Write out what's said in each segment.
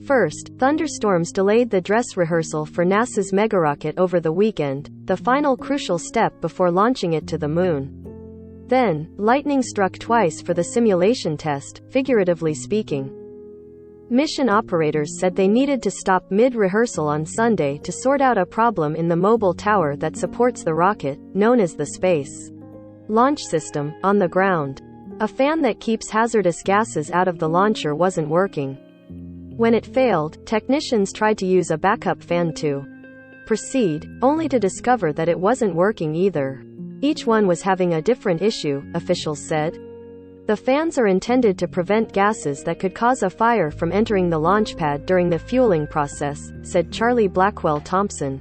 First, thunderstorms delayed the dress rehearsal for NASA's megarocket over the weekend, the final crucial step before launching it to the moon. Then, lightning struck twice for the simulation test, figuratively speaking. Mission operators said they needed to stop mid-rehearsal on Sunday to sort out a problem in the mobile tower that supports the rocket, known as the Space Launch System, on the ground. A fan that keeps hazardous gases out of the launcher wasn't working. When it failed, technicians tried to use a backup fan to proceed, only to discover that it wasn't working either. Each one was having a different issue, officials said. The fans are intended to prevent gases that could cause a fire from entering the launch pad during the fueling process, said Charlie Blackwell Thompson,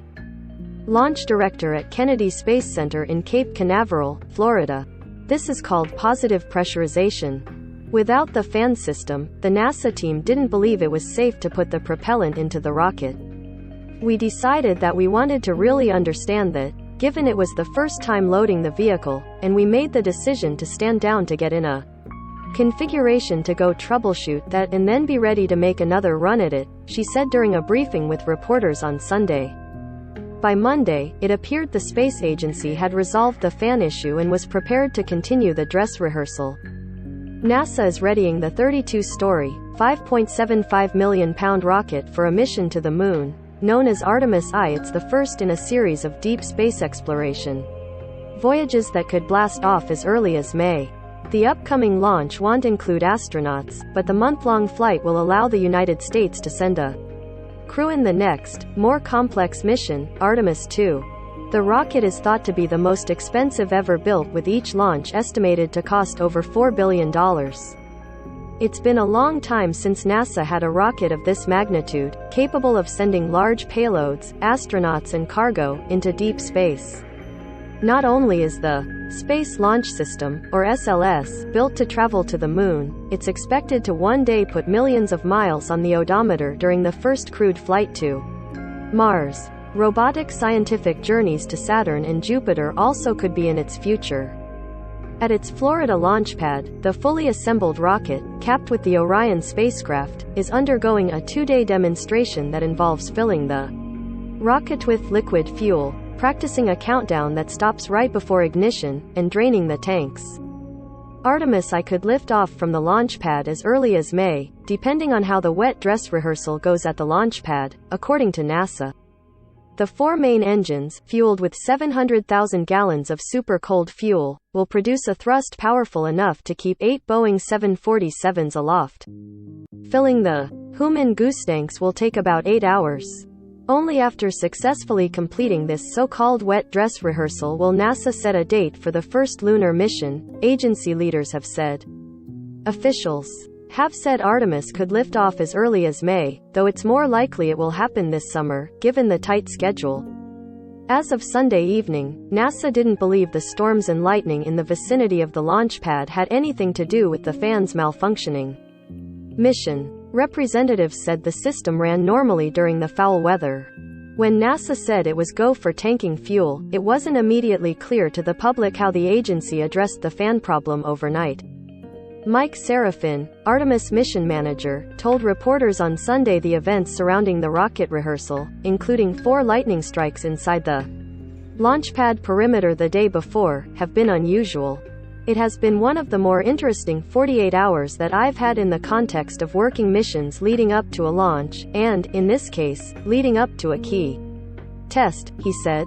launch director at Kennedy Space Center in Cape Canaveral, Florida. This is called positive pressurization. Without the fan system, the NASA team didn't believe it was safe to put the propellant into the rocket. We decided that we wanted to really understand that, given it was the first time loading the vehicle, and we made the decision to stand down to get in a configuration to go troubleshoot that and then be ready to make another run at it, she said during a briefing with reporters on Sunday. By Monday, it appeared the space agency had resolved the fan issue and was prepared to continue the dress rehearsal. NASA is readying the 32-story, £5.75 million rocket for a mission to the moon, known as Artemis I. It's the first in a series of deep space exploration voyages that could blast off as early as May. The upcoming launch won't include astronauts, but the month-long flight will allow the United States to send a crew in the next, more complex mission, Artemis II. The rocket is thought to be the most expensive ever built, with each launch estimated to cost over $4 billion. It's been a long time since NASA had a rocket of this magnitude, capable of sending large payloads, astronauts and cargo, into deep space. Not only is the Space Launch System, or SLS, built to travel to the moon, it's expected to one day put millions of miles on the odometer during the first crewed flight to Mars. Robotic scientific journeys to Saturn and Jupiter also could be in its future. At its Florida launch pad, the fully assembled rocket, capped with the Orion spacecraft, is undergoing a 2-day demonstration that involves filling the rocket with liquid fuel, practicing a countdown that stops right before ignition, and draining the tanks. Artemis I could lift off from the launch pad as early as May, depending on how the wet dress rehearsal goes at the launch pad, according to NASA. The 4 main engines, fueled with 700,000 gallons of super-cold fuel, will produce a thrust powerful enough to keep 8 Boeing 747s aloft. Filling the human goose tanks will take about 8 hours. Only after successfully completing this so-called wet dress rehearsal will NASA set a date for the first lunar mission, agency leaders have said. Officials have said Artemis could lift off as early as May, though it's more likely it will happen this summer, given the tight schedule. As of Sunday evening, NASA didn't believe the storms and lightning in the vicinity of the launch pad had anything to do with the fans malfunctioning. Mission representatives said the system ran normally during the foul weather. When NASA said it was go for tanking fuel, it wasn't immediately clear to the public how the agency addressed the fan problem overnight. Mike Serafin, Artemis mission manager, told reporters on Sunday the events surrounding the rocket rehearsal, including 4 lightning strikes inside the launch pad perimeter the day before, have been unusual. It has been one of the more interesting 48 hours that I've had in the context of working missions leading up to a launch, and, in this case, leading up to a key test, he said.